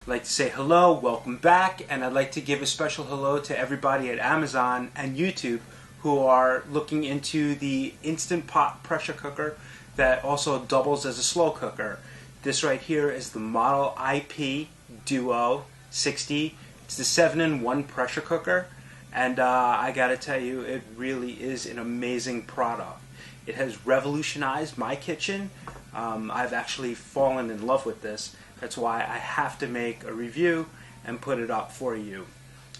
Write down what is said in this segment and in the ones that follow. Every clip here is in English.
I'd like to say hello, welcome back, and I'd like to give a special hello to everybody at Amazon and YouTube who are looking into the Instant Pot pressure cooker that also doubles as a slow cooker. This right here is the model IP DUO60. It's the 7-in-1 pressure cooker, and I gotta tell you, it really is an amazing product. It has revolutionized my kitchen. I've actually fallen in love with this. That's why I have to make a review and put it up for you.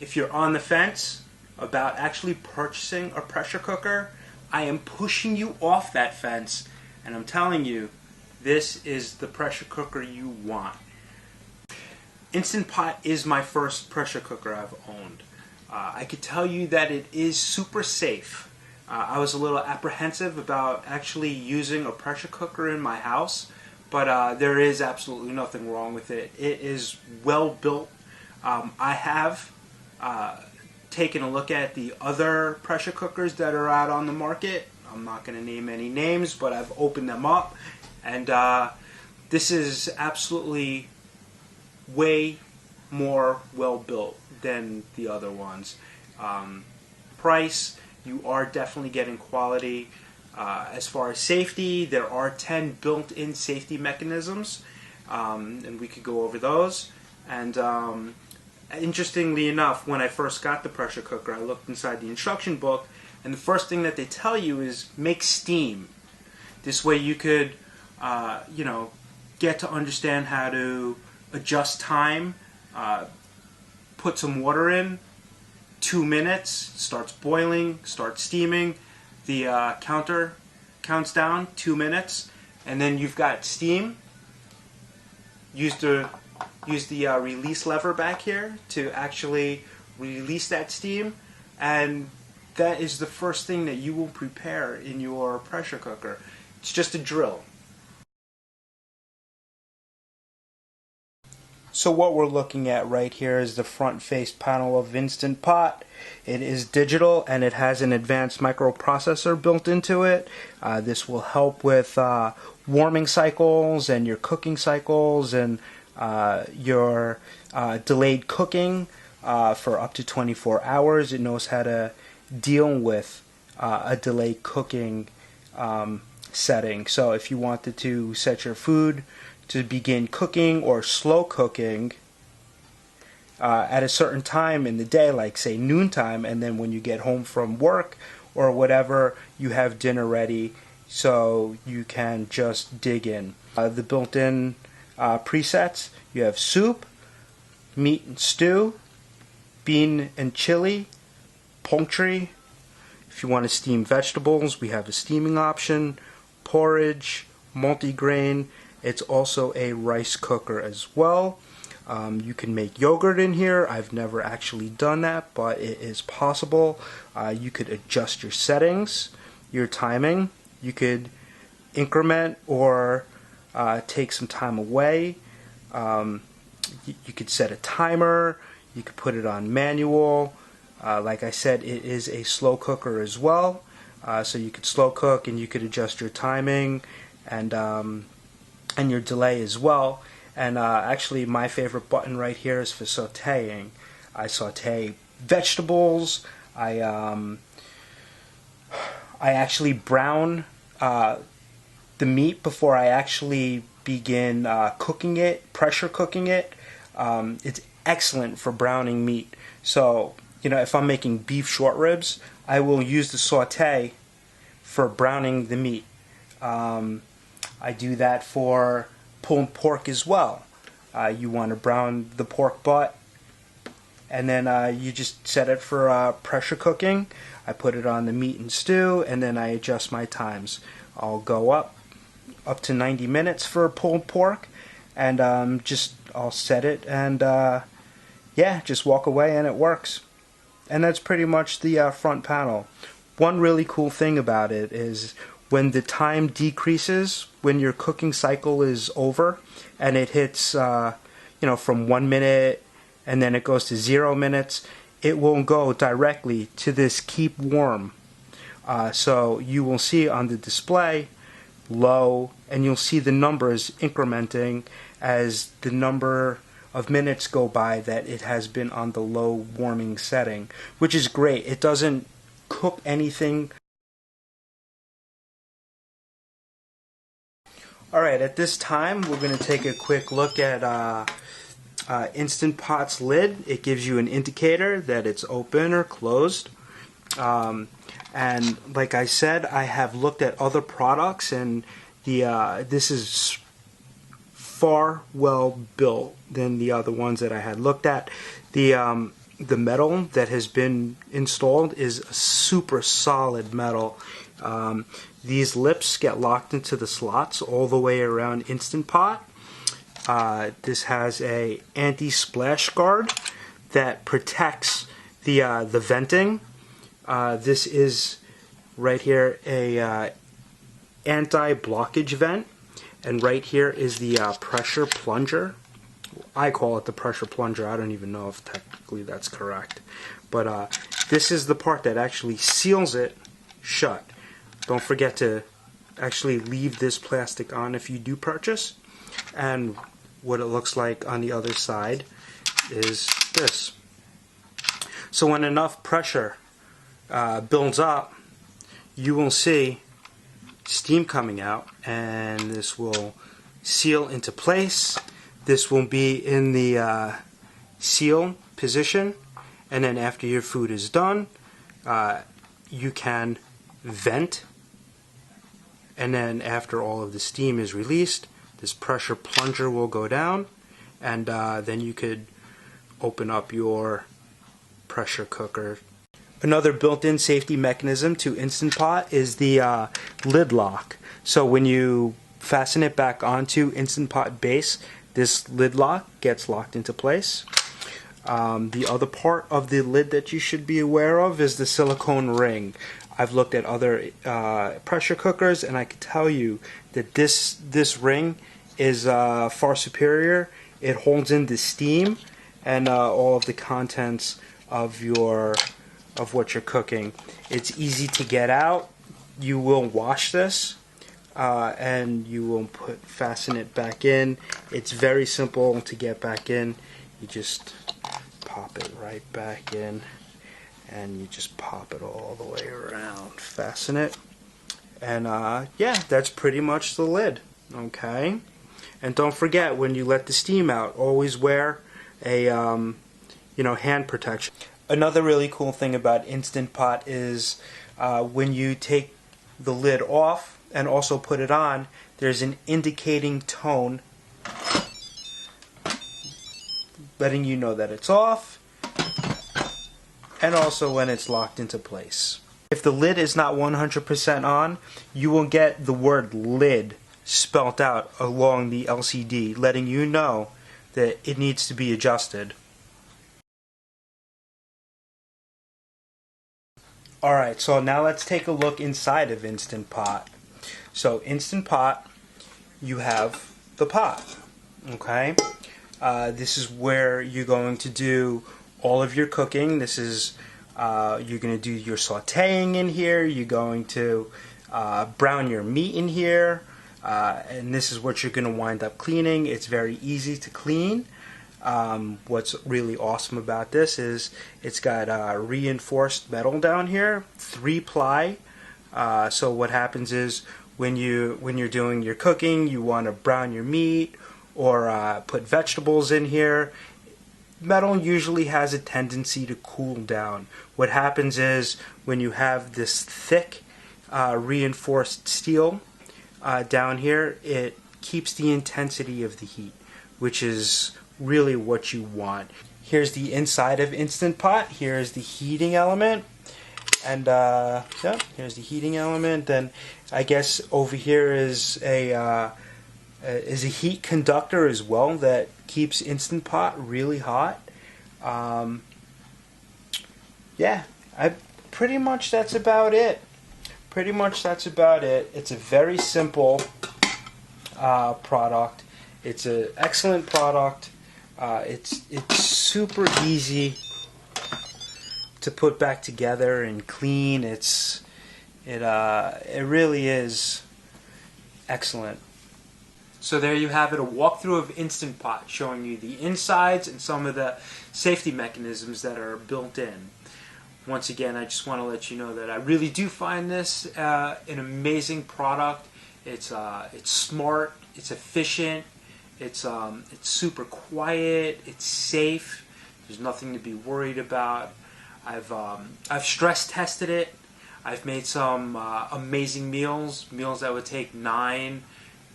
If you're on the fence about actually purchasing a pressure cooker, I am pushing you off that fence, and I'm telling you, this is the pressure cooker you want. Instant Pot is my first pressure cooker I've owned. I could tell you that it is super safe. I was a little apprehensive about actually using a pressure cooker in my house, but there is absolutely nothing wrong with it. It is well built. I have taken a look at the other pressure cookers that are out on the market. I'm not going to name any names, but I've opened them up, and this is absolutely way more well built than the other ones. Price, you are definitely getting quality. As far as safety, there are 10 built-in safety mechanisms, and we could go over those. And interestingly enough, when I first got the pressure cooker, I looked inside the instruction book, and the first thing that they tell you is make steam. This way you could, get to understand how to adjust time, put some water in, 2 minutes, starts boiling, starts steaming. The counter counts down 2 minutes, and then you've got steam. Use the release lever back here to actually release that steam, and that is the first thing that you will prepare in your pressure cooker. It's just a drill. So what we're looking at right here is the front face panel of Instant Pot. It is digital and it has an advanced microprocessor built into it. This will help with warming cycles and your cooking cycles and your delayed cooking for up to 24 hours. It knows how to deal with a delayed cooking setting. So if you wanted to set your food to begin cooking or slow cooking at a certain time in the day, like say noontime, and then when you get home from work or whatever, you have dinner ready so you can just dig in. The built-in presets, you have soup, meat and stew, bean and chili, poultry. If you want to steam vegetables, we have a steaming option, porridge, multigrain. It's also a rice cooker as well. You can make yogurt in here. I've never actually done that, but it is possible. You could adjust your settings, your timing. You could increment or take some time away. You could set a timer. You could put it on manual. Like I said, it is a slow cooker as well. So you could slow cook and you could adjust your timing and your delay as well. And actually my favorite button right here is for sautéing. I saute vegetables. I actually brown the meat before I actually begin cooking it, pressure cooking it. It's excellent for browning meat. So, if I'm making beef short ribs, I will use the sauté for browning the meat. I do that for pulled pork as well. You want to brown the pork butt, and then you just set it for pressure cooking. I put it on the meat and stew, and then I adjust my times. I'll go up to 90 minutes for pulled pork, and I'll set it, and just walk away, and it works. And that's pretty much the front panel. One really cool thing about it is when the time decreases, when your cooking cycle is over, and it hits, from 1 minute, and then it goes to 0 minutes, it will go directly to this keep warm. So you will see on the display low, and you'll see the numbers incrementing as the number of minutes go by that it has been on the low warming setting, which is great. It doesn't cook anything. Alright, at this time we're going to take a quick look at Instant Pot's lid. It gives you an indicator that it's open or closed. And like I said, I have looked at other products, and this is far well built than the other ones that I had looked at. The metal that has been installed is a super solid metal. These lips get locked into the slots all the way around Instant Pot. This has a anti-splash guard that protects the venting. This is right here a anti-blockage vent, and right here is the pressure plunger. I call it the pressure plunger. I don't even know if technically that's correct, but this is the part that actually seals it shut. Don't forget to actually leave this plastic on if you do purchase. And what it looks like on the other side is this. So when enough pressure builds up, you will see steam coming out, and this will seal into place. This will be in the seal position, and then after your food is done, you can vent, and then after all of the steam is released, this pressure plunger will go down, and then you could open up your pressure cooker. Another built-in safety mechanism to Instant Pot is the lid lock. So when you fasten it back onto Instant Pot base, this lid lock gets locked into place. The other part of the lid that you should be aware of is the silicone ring. I've looked at other pressure cookers, and I can tell you that this ring is far superior. It holds in the steam and all of the contents of what you're cooking. It's easy to get out. You will wash this, and you will fasten it back in. It's very simple to get back in. You just pop it right back in, and you just pop it all the way around. Fasten it, and yeah, that's pretty much the lid. Okay, and don't forget, when you let the steam out, always wear a hand protection. Another really cool thing about Instant Pot is when you take the lid off and also put it on, there's an indicating tone letting you know that it's off, and also when it's locked into place. If the lid is not 100% on, you will get the word lid spelt out along the LCD, letting you know that it needs to be adjusted. Alright, so now let's take a look inside of Instant Pot. So Instant Pot, you have the pot. Okay? This is where you're going to do all of your cooking. This is, you're going to do your sautéing in here. You're going to brown your meat in here. And this is what you're going to wind up cleaning. It's very easy to clean. What's really awesome about this is it's got reinforced metal down here, 3-ply. So what happens is when you're doing your cooking, you want to brown your meat or put vegetables in here. Metal usually has a tendency to cool down. What happens is when you have this thick reinforced steel down here, it keeps the intensity of the heat, which is really what you want. Here's the inside of Instant Pot. Here's the heating element, and yeah, here's the heating element. Then I guess over here is a heat conductor as well that keeps Instant Pot really hot. Yeah, pretty much that's about it. It's a very simple product. It's an excellent product. It's super easy to put back together and clean. It really is excellent. So there you have it, a walkthrough of Instant Pot showing you the insides and some of the safety mechanisms that are built in. Once again, I just want to let you know that I really do find this an amazing product. It's smart, it's efficient, it's super quiet, it's safe. There's nothing to be worried about. I've stress tested it. I've made some amazing meals that would take 9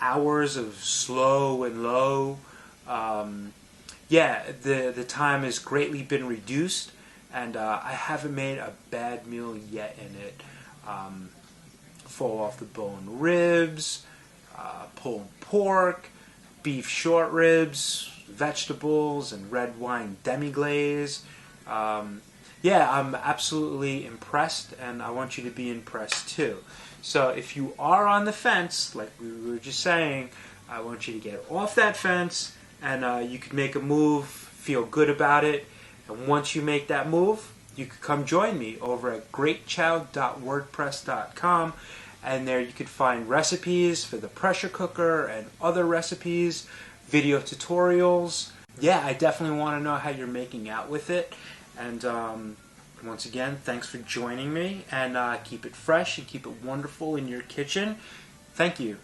hours of slow and low. Yeah, the time has greatly been reduced, and I haven't made a bad meal yet in it. Fall off the bone ribs, pulled pork, beef short ribs, vegetables, and red wine demi-glaze. Yeah, I'm absolutely impressed, and I want you to be impressed too. So if you are on the fence, like we were just saying, I want you to get off that fence, and you can make a move, feel good about it, and once you make that move, you can come join me over at greatchow.wordpress.com, and there you can find recipes for the pressure cooker and other recipes, video tutorials. Yeah, I definitely want to know how you're making out with it. And once again, thanks for joining me, and keep it fresh and keep it wonderful in your kitchen. Thank you.